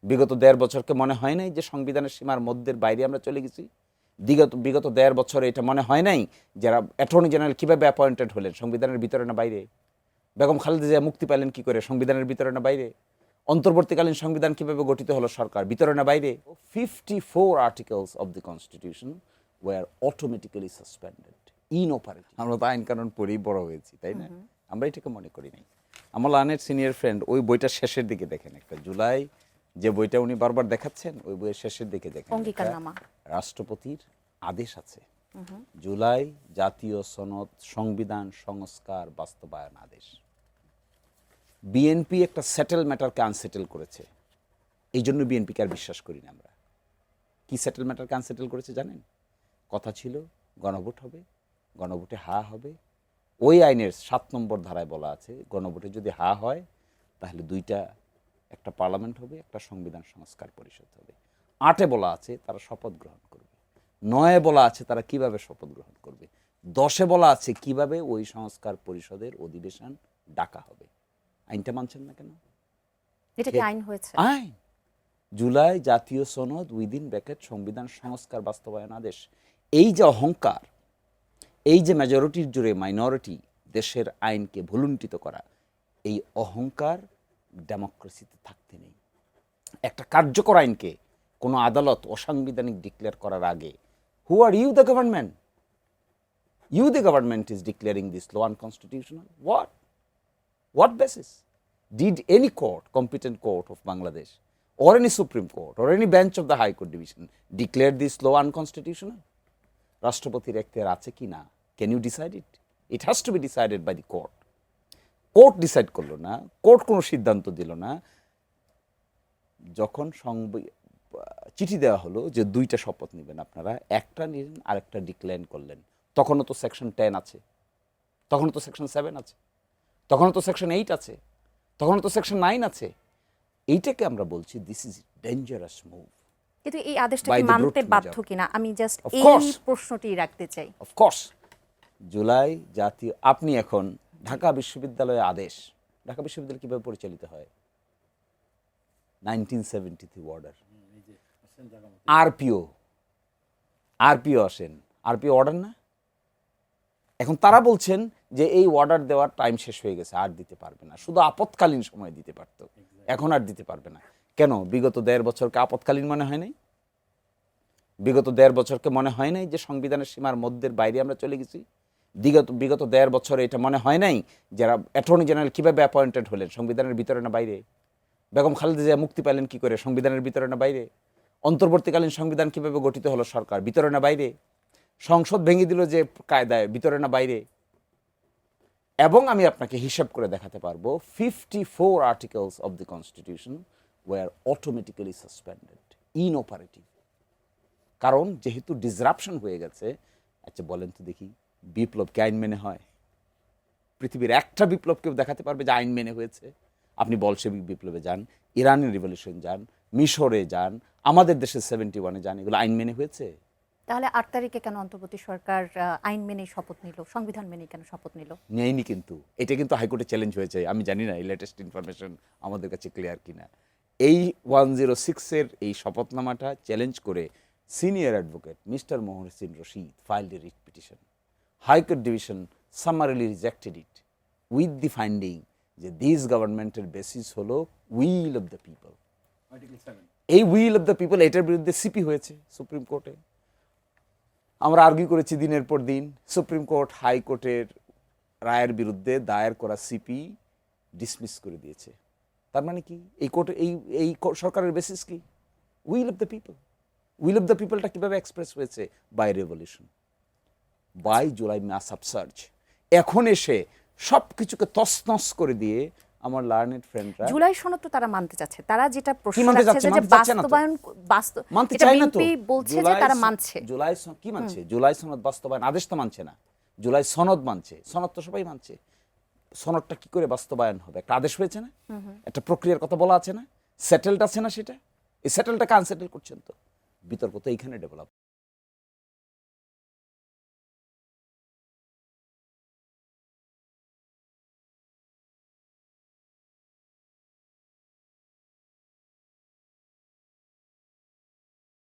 বিগত ১.৫ বছরকে মনে হয় নাই যে সংবিধানের সীমার মধ্যের বাইরে আমরা চলে গেছি? বিগত ১.৫ বছরে এটা মনে হয় নাই যারা অ্যাটর্নি জেনারেল কীভাবে অ্যাপয়েন্টেড হলেন, সংবিধানের ভিতরে না বাইরে? বেগম খালেদা জিয়া মুক্তি পেলেন কী করে, সংবিধানের ভিতরে না বাইরে? অন্তর্বর্তীকালীন সংবিধান কীভাবে গঠিত হলো সরকার, ভিতরে না বাইরে? 54 articles of the constitution were automatically suspended, inoperative. আমরা তো আইন কানুন পড়েই বড় হয়েছি, তাই না? আমরা এটাকে মনে করি নাই। আমার লার্নেড সিনিয়র ফ্রেন্ড ওই বইটার শেষের দিকে দেখেন, একটা জুলাই যে বইটা উনি বারবার দেখাচ্ছেন, ওই বইয়ের শেষের দিকে দেখেন রাষ্ট্রপতির আদেশ আছে, জুলাই জাতীয় সনদ সংবিধান সংস্কার বাস্তবায়ন আদেশ। বিএনপি একটা সেটেল ম্যাটারকে আনসেটেল করেছে, এই জন্য বিএনপিকে আর বিশ্বাস করি না আমরা। কি সেটেল ম্যাটারকে আনসেটেল করেছে জানেন? কথা ছিল গণভোট হবে, গণভোটে হা হবে। ওই আইনের ৭ নম্বর ধারায় বলা আছে গণভোটে যদি হা হয় তাহলে দুইটা, একটা পার্লামেন্ট হবে, একটা সংবিধান সংস্কার পরিষদ হবে। ৮-এ বলা আছে তারা শপথ গ্রহণ করবে। ৯-এ বলা আছে তারা কিভাবে শপথ গ্রহণ করবে। ১০-এ বলা আছে কিভাবে ওই সংস্কার পরিষদের অধিবেশন ডাকা হবে। আইনটা মানছেন না কেন? এটা কি আইন হয়েছে? আইন। জুলাই জাতীয় সনদ উইদিন ব্র্যাকেট সংবিধান সংস্কার বাস্তবায়ন আদেশ। এই যে অহংকার, এই যে মেজরিটির জোরে মাইনরিটি দেশের আইনকে ভুলুণ্ঠিত করা, এই অহংকার ডেমোক্রেসিতে থাকতে নেই। একটা কার্যকর আইনকে কোনো আদালত অসাংবিধানিক ডিক্লেয়ার করার আগে, who are you the government? You the government is declaring this law unconstitutional. What basis? Did any court, competent court of Bangladesh, or any Supreme Court, or any bench of the High Court Division declare this law unconstitutional? রাষ্ট্রপতির এখতিয়ার আছে কি না? Can you decide it? It has to be decided by the court. Court decide করলো না, court কোনো সিদ্ধান্ত দিল না। যখন চিঠি দেওয়া হলো যে 2টা শপথ নেবেন আপনারা, একটা নিলেন আরেকটা ডিক্লাইন করলেন, তখনও তো সেকশন 10 আছে, তখনও তো সেকশন 7 আছে, তখনও তো সেকশন 8 আছে, তখনও তো সেকশন 9 আছে। এইটাকে আমরা বলছি দিস ইজ ডেঞ্জারাস মুভ। কিন্তু এই আদেশটা কি মানতে বাধ্য কিনা আমি জাস্ট এই প্রশ্নটি রাখতে চাই। অফকোর্স জুলাই জাতীয়, আপনি এখন ঢাকা বিশ্ববিদ্যালয়ের আদেশ, ঢাকা বিশ্ববিদ্যালয় কীভাবে পরিচালিত হয়? 1973 অর্ডার, আরপিও আসেন, আরপিও অর্ডার না? এখন তারা বলছেন যে এই অর্ডার দেওয়ার টাইম শেষ হয়ে গেছে, আর দিতে পারবে না, শুধু আপৎকালীন সময় দিতে পারত, এখন আর দিতে পারবে না। কেন? বিগত 1.5 বছরকে আপৎকালীন মনে হয় নাই? বিগত 1.5 বছরকে মনে হয় নাই যে সংবিধানের সীমার মধ্যের বাইরে আমরা চলে গেছি? বিগত 1.5 বছরে এটা মনে হয় নাই যারা অ্যাটর্নি জেনারেল কীভাবে অ্যাপয়েন্টেড হলেন, সংবিধানের ভিতরে না বাইরে? বেগম খালেদা জিয়া মুক্তি পেলেন কী করে, সংবিধানের ভিতরে না বাইরে? অন্তর্বর্তীকালীন সংবিধান কীভাবে গঠিত হলো সরকার, ভিতরে না বাইরে? সংসদ ভেঙে দিল যে কায়দায়, ভিতরে না বাইরে? এবং আমি আপনাকে হিসাব করে দেখাতে পারবো 54 articles of the constitution were automatically suspended, inoperative. কারণ যেহেতু ডিসরাপশন হয়ে গেছে। আচ্ছা বলেন তো দেখি, বিপ্লব কি আইন মেনে হয়? পৃথিবীর একটা বিপ্লব কেউ দেখাতে পারবে যে আইন মেনে হয়েছে? আপনি বলশেবিক বিপ্লবে যান, ইরানি রিভলিউশন যান, মিশরে যান, আমাদের দেশে 71-এ যান, এগুলো আইন মেনে হয়েছে? তাহলে 8 তারিখে কেন অন্তর্বর্তী সরকার আইন মেনে শপথ নিল, সংবিধান মেনে কেন শপথ নিল? নেয়নি কিন্তু, এটা কিন্তু হাইকোর্টে চ্যালেঞ্জ হয়েছে। আমি জানি না এই লেটেস্ট ইনফরমেশন আমাদের কাছে ক্লিয়ার কিনা। এই 106-এর এই শপথনামাটা চ্যালেঞ্জ করে senior advocate mister Mohsin Rashid filed A writ petition. High court division summarily rejected it with the finding যে দিস গভর্নমেন্টের বেসিস হলো উইল অফ দ্য পিপল। এই উইল অফ দ্য পিপল, এটার বিরুদ্ধে সিপি হয়েছে সুপ্রিম কোর্টে। আমরা আর্গিউ করেছি দিনের পর দিন। সুপ্রিম কোর্ট হাইকোর্টের রায়ের বিরুদ্ধে দায়ের করা সিপি ডিসমিস করে দিয়েছে। তার মানে কি? এই কোর্ট, এই সরকারের বেসিস কি? Will of the people. Will of the পিপলটা কীভাবে এক্সপ্রেস হয়েছে? বাই রেভলিউশন, বাই জুলাই মাস আপসার্জ। এখন এসে সব কিছুকে তছনছ করে দিয়ে আমার লার্নেড ফ্রেন্ডরা জুলাই সনদ তো তারা মানতে চাচ্ছে। তারা যেটা প্রশ্ন রাখছে যে বাস্তবায়ন মানতে চায় না তো। বলছে যে তারা মানছে। জুলাই কি মানছে? জুলাই সনদ বাস্তবায়ন আদেশ তো মানছে না, জুলাই সনদ মানছে। সনদ তো সবাই মানছে, সনদটা কি করে বাস্তবায়ন হবে? একটা আদেশ হয়েছে না, একটা প্রক্রিয়ার কথা বলা আছে না, সেটেলড আছে না, সেটা এই সেটেলটাকে আনসেটেল করছেন। তো বিতর্ক তো এইখানে ডেভেলপ।